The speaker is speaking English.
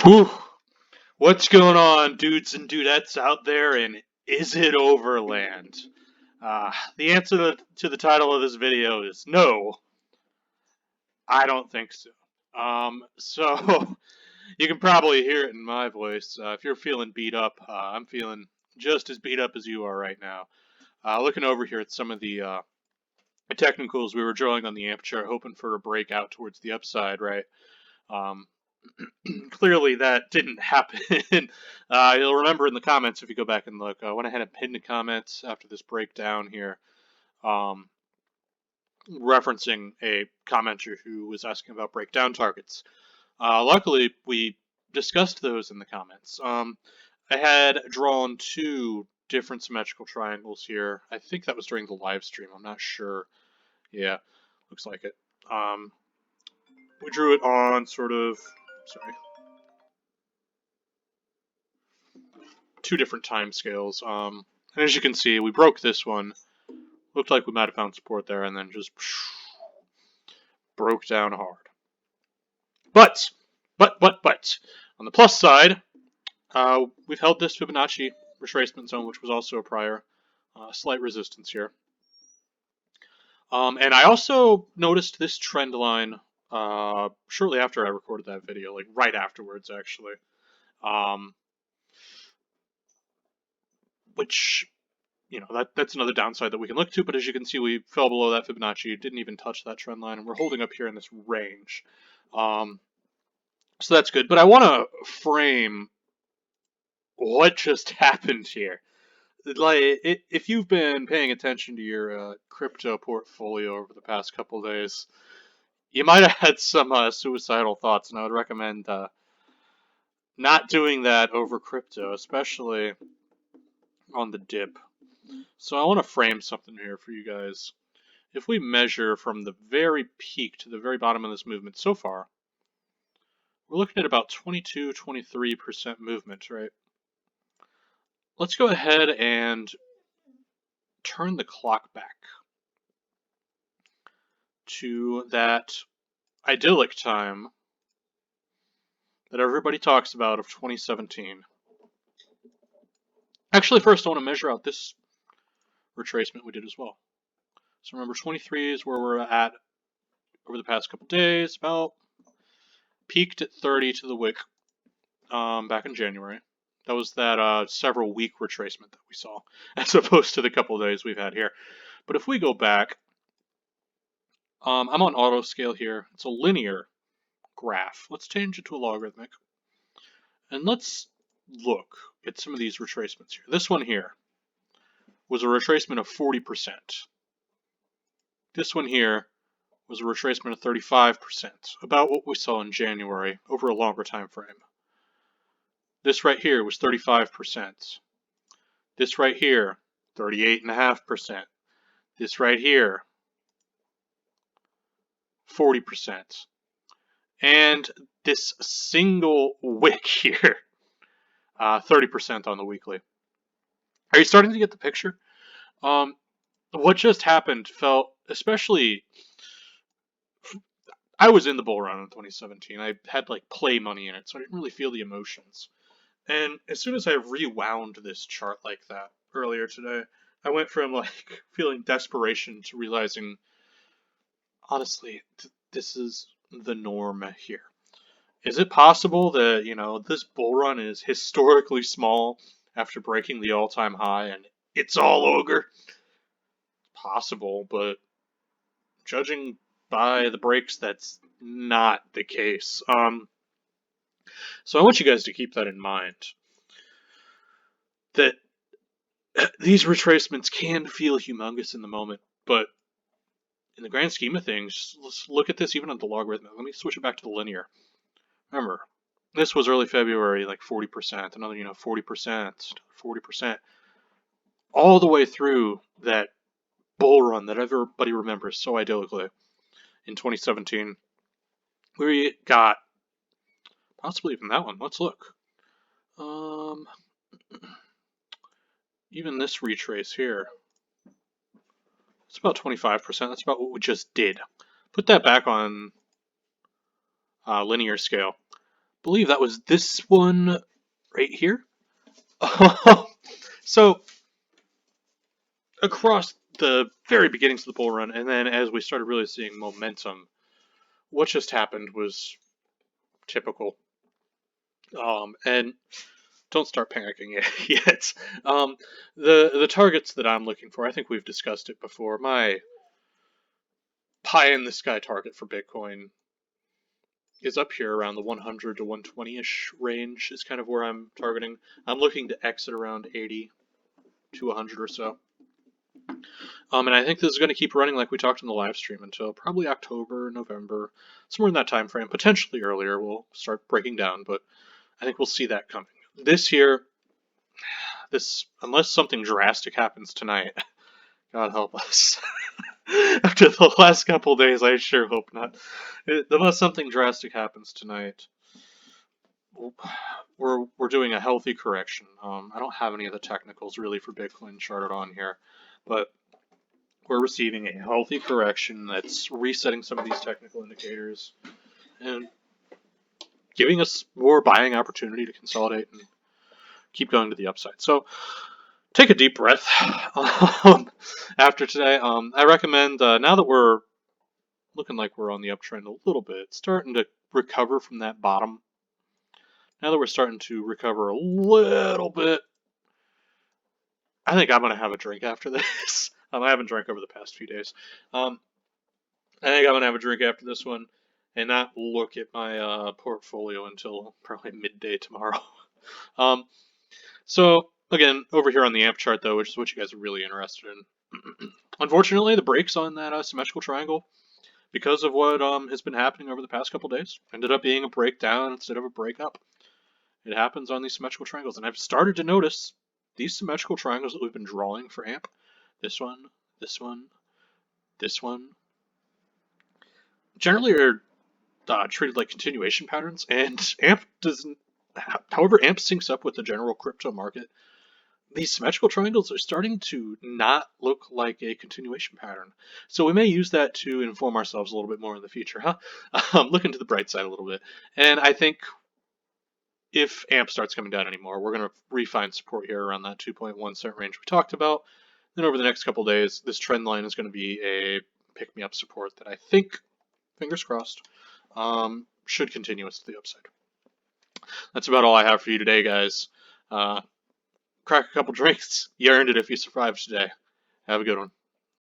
Whew. What's going on, dudes and dudettes out there, and is it Overland? The answer to the title of this video is no, I don't think so. So you can probably hear it in my voice. If you're feeling beat up, I'm feeling just as beat up as you are right now. Looking over here at some of the technicals we were drawing on the amp chart, hoping for a breakout towards the upside, right? Um, Clearly that didn't happen. You'll remember in the comments if you go back and look. I went ahead and pinned the comments after this breakdown here, um, referencing a commenter who was asking about breakdown targets. Luckily, we discussed those in the comments. I had drawn two different symmetrical triangles here. I think that was during the live stream. I'm not sure. Yeah, looks like it. We drew it on sort of. Sorry. Two different time scales. And as you can see, we broke this one. Looked like we might have found support there, and then just broke down hard. But, on the plus side, we've held this Fibonacci retracement zone, which was also a prior slight resistance here. And I also noticed this trend line shortly after I recorded that video, like right afterwards, actually. Which, you know, that's another downside that we can look to, but as you can see, we fell below that Fibonacci, didn't even touch that trend line, and we're holding up here in this range. So that's good, but I want to frame what just happened here. Like, if you've been paying attention to your crypto portfolio over the past couple of days, you might have had some suicidal thoughts, and I would recommend not doing that over crypto, especially on the dip. So I want to frame something here for you guys. If we measure from the very peak to the very bottom of this movement so far, we're looking at about 22-23% movement, right? Let's go ahead and turn the clock back to that idyllic time that everybody talks about of 2017. Actually, first I want to measure out this retracement we did as well. So remember, 23 is where we're at over the past couple days, about peaked at 30 to the wick back in January. That was that several week retracement that we saw, as opposed to the couple of days we've had here. But if we go back, I'm on auto scale here. It's a linear graph. Let's change it to a logarithmic. And let's look at some of these retracements here. This one here was a retracement of 40%. This one here was a retracement of 35%, about what we saw in January over a longer time frame. This right here was 35%. This right here, 38.5%. This right here, 40%. And this single wick here, 30% on the weekly. Are you starting to get the picture? What just happened felt, especially, I was in the bull run in 2017. I had like play money in it, so I didn't really feel the emotions. And as soon as I rewound this chart like that earlier today, I went from like feeling desperation to realizing, honestly, this is the norm here. Is it possible that, you know, this bull run is historically small after breaking the all-time high and it's all ogre? Possible, but judging by the breaks, that's not the case. So I want you guys to keep that in mind. That these retracements can feel humongous in the moment, but in the grand scheme of things, let's look at this even on the logarithmic. Let me switch it back to the linear. Remember, this was early February, like 40%, another, 40%, 40%, all the way through that bull run that everybody remembers so idyllically in 2017. We got possibly even that one. Let's look. Even this retrace here, it's about 25%. That's about what we just did. Put that back on linear scale. believe that was this one right here. So across the very beginnings of the bull run, and then as we started really seeing momentum, what just happened was typical. And don't start panicking yet. The targets that I'm looking for, I think we've discussed it before. My pie in the sky target for Bitcoin is up here around the 100 to 120-ish range is kind of where I'm targeting. I'm looking to exit around 80 to 100 or so. And I think this is going to keep running like we talked in the live stream until probably October, November, somewhere in that time frame. Potentially earlier, we'll start breaking down, but I think we'll see that coming. This year, unless something drastic happens tonight, God help us. After the last couple days, I sure hope not. Unless something drastic happens tonight, we're doing a healthy correction. I don't have any of the technicals really for Bitcoin charted on here, but we're receiving a healthy correction that's resetting some of these technical indicators and giving us more buying opportunity to consolidate and keep going to the upside. So take a deep breath after today. I recommend, now that we're looking like we're on the uptrend a little bit, starting to recover from that bottom. Now that we're starting to recover a little bit, I think I'm going to have a drink after this. I haven't drank over the past few days. I think I'm going to have a drink after this one and not look at my portfolio until probably midday tomorrow. So, again, over here on the AMP chart, though, which is what you guys are really interested in. Unfortunately, the breaks on that symmetrical triangle, because of what has been happening over the past couple days, ended up being a breakdown instead of a break up. It happens on these symmetrical triangles, and I've started to notice these symmetrical triangles that we've been drawing for AMP, this one, this one, this one, generally are treated like continuation patterns, and AMP doesn't. However, AMP syncs up with the general crypto market. These symmetrical triangles are starting to not look like a continuation pattern. So we may use that to inform ourselves a little bit more in the future, huh? Looking to the bright side a little bit. And I think if AMP starts coming down anymore, we're going to refine support here around that 2.1 cent range we talked about. Then over the next couple days, this trend line is going to be a pick-me-up support that I think, fingers crossed, should continue us to the upside. That's about all I have for you today, guys. Crack a couple drinks. You earned it if you survived today. Have a good one.